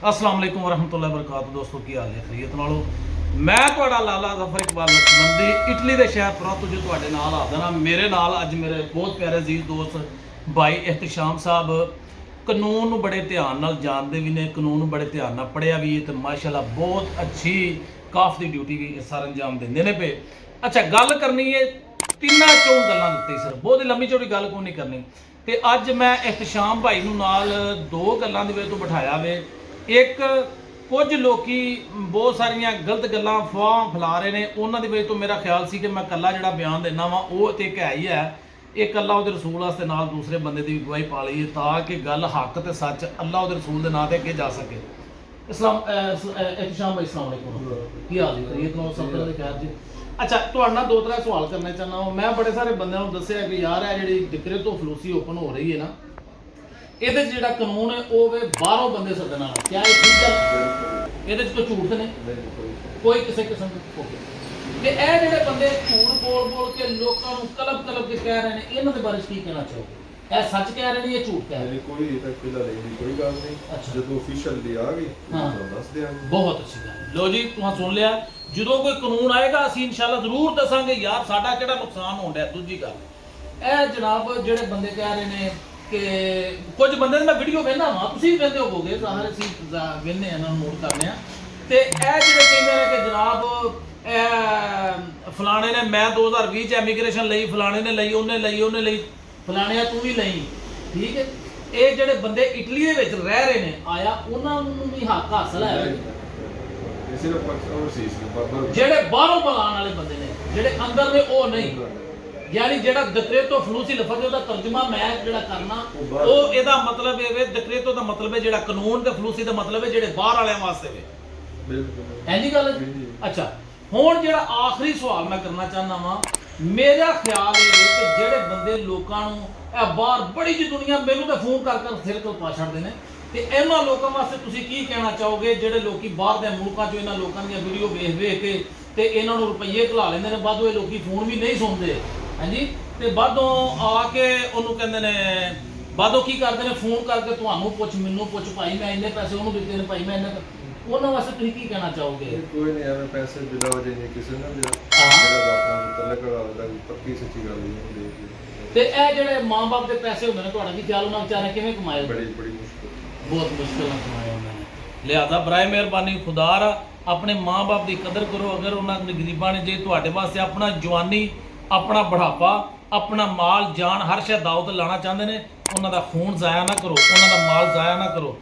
अस्सलाम वालेकुम वरहमतुल्लाहि वबरकातुहू। दोस्तों की हाल है, खैरियत नालो। मैं तुहाडा लाला ज़फर इकबाल लखनंदी इटली के शहर तुरंत जो तुहाडे नाल हाज़िर हाँ। मेरे नाल अज मेरे बहुत प्यारे अजीज दोस्त भाई एहतशाम साहब कानून नूं बड़े ध्यान नाल जानते भी ने, कानून नूं बड़े ध्यान नाल पढ़िया भी है, तो माशाअल्लाह बहुत अच्छी काफ की ड्यूटी भी सर अंजाम देंदे ने पे। अच्छा, गल करनी है तिना चों गल्लां दित्ती, सिर्फ बहुत ही लंबी चौड़ी गल कोई नहीं करनी। तो अज मैं एहतशाम भाई नूं नाल दो गल्लां दी वजह तो बिठाया वे। एक कुछ लोग बहुत सारिया गलत गल्लां अफवाह फैला रहे हैं, उन्होंने की वजह तो मेरा ख्याल से कि मैं कला जो बयान देना वा वो तो एक है ही है, एक अल्लाह उहदे रसूल वास्ते नाल दूसरे बंदे की भी गवाही पा लीए ताकि गल हक तो सच अल्लाह उहदे रसूल के नाँ से अगे जा सके। इस्लाम एहतशाम भाई अस्सलाम वालेकुम, की हाल है, खैरियत नाल सब तरह खैर जी। अच्छा, तुहाडे नाल दो तरह सवाल करना चाहना वा। मैं बड़े सारे बंदे नूं दस्सिया कि यार है जी डिक्रे तो फलूसी ओपन हो रही है ना, ਇਹਦੇ ਜਿਹੜਾ ਕਾਨੂੰਨ ਹੈ ਉਹ ਵੇ ਬਾਹਰੋਂ ਬੰਦੇ ਸੱਦਣ ਵਾਲਾ, ਕਿਆ ਇਹ ਠੀਕ ਹੈ? ਇਹਦੇ 'ਚ ਕੋਈ ਝੂਠ ਨਹੀਂ, ਕੋਈ ਕਿਸੇ ਕਿਸਮ ਦਾ ਓਕੇ। ਤੇ ਇਹ ਜਿਹੜੇ ਬੰਦੇ ਝੂਠ ਬੋਲ ਕੇ ਲੋਕਾਂ ਨੂੰ ਕਲਬ ਕੇ ਕਹਿ ਰਹੇ ਨੇ, ਇਹਨਾਂ ਦੇ ਬਾਰੇ ਕੀ ਕਹਿਣਾ ਚਾਹੋਗੇ? ਇਹ ਸੱਚ ਕਹਿ ਰਹੇ ਨੇ ਜਾਂ ਝੂਠ ਕਹਿ ਰਹੇ ਨੇ? ਕੋਈ ਇਹ ਤੱਕ ਫਿਲਹਾਲ ਇਹਦੀ ਕੋਈ ਗੱਲ ਨਹੀਂ, ਜਦੋਂ ਅਫੀਸ਼ੀਅਲੀ ਆ ਗਈ ਤਾਂ ਦੱਸ ਦਿਆਂਗੇ। ਬਹੁਤ ਅੱਛੀ ਗੱਲ। ਲੋ ਜੀ, ਤੁਸੀਂ ਸੁਣ ਲਿਆ, ਜਦੋਂ ਕੋਈ ਕਾਨੂੰਨ ਆਏਗਾ ਅਸੀਂ ਇਨਸ਼ਾਅੱਲਾ ਜ਼ਰੂਰ ਦੱਸਾਂਗੇ ਯਾਰ ਸਾਡਾ ਕਿਹੜਾ ਨੁਕਸਾਨ ਹੋਣ ਡਿਆ। ਦੂਜੀ ਗੱਲ, ਇਹ ਜਨਾਬ ਜਿਹੜੇ ਬੰਦੇ ਕਹਿ ਰਹੇ ਨੇ कि कुछ बंदे मैं वीडियो वेखना वा, तुसीं भी वेखदे होवोगे, सारे असीं वेखने इन्हां नूं नोट करने आ। ते इह जिहड़े कहंदे ने कि जनाब फलाणे ने मैं 2020 च एमीग्रेशन लई, फलाणे ने लई, उन्हें लई, फलाणिया तू भी लई, ठीक है। ये जिहड़े बंदे इटली दे विच रह रहे ने, आया उन्हां नूं भी हक हासिल है। जिहड़े बाहरों बुलाने वाले बंदे ने, जिहड़े अंदर ने वो नहीं, यानी जेड़ा दक्रेतो फलूसी लफज दा तर्जमा मैं जेड़ा करना वो एदा मतलब है वे दक्रेतो दा मतलब है जेड़ा कानून ते फलूसी दा मतलब है जेड़े बाहर वाले वास्ते वे। बिल्कुल ऐनी गल है। अच्छा, हुण जेड़ा आखिरी सवाल मैं करना चाहना वा, मेरा ख्याल है कि जेड़े बंदे लोकां नूं ए बाहर बड़ी जी दुनिया मैनूं ते फोन कर सिर तो पा छड्डदे ने, ते इन्हां लोकां वास्ते तुसीं की कहना चाहोगे जेड़े लोकी बाहर दे मुल्कां चों इन्हां लोकां दी वीडियो वेख के ते इन्हां नूं रुपये घला लैंदे ने, बादों ये लोकी फोन भी नहीं सुनदे, हाँ जी, तो बादों आके उन्होंने कहते हैं, बादों की करते हैं फोन करके तुहानू पुछ मैनू पुछ भाई मैं इन्ने पैसे उन्होंने दिते ने, भाई मैं इन्ने उन्होंने वास्ते तुसीं की कहना चाहोगे? कोई नहीं, एवं पैसे बिना वजह नहीं किसी ने अपना मुतल्लक वाला पक्की सच्ची गल नहीं। ते ए जेड़े मां-बाप दे पैसे हुंदे ने, तुहाडा की ख्याल उन्हां बेचारे किवें कमाए? बड़ी मुश्किल, बहुत मुश्किल नाल कमाए उन्होंने। लिहाजा बराए मेहरबानी खुदारा अपने मां-बाप की कदर करो। अगर उन्होंने गरीबां ने जे तुहाडे वास्ते अपना जवानी, अपना बुढ़ापा, अपना माल जान हर शे दाव ते लाना चाहते हैं, उन्हों का खून जाया ना करो, उन्हों का माल जाया ना करो।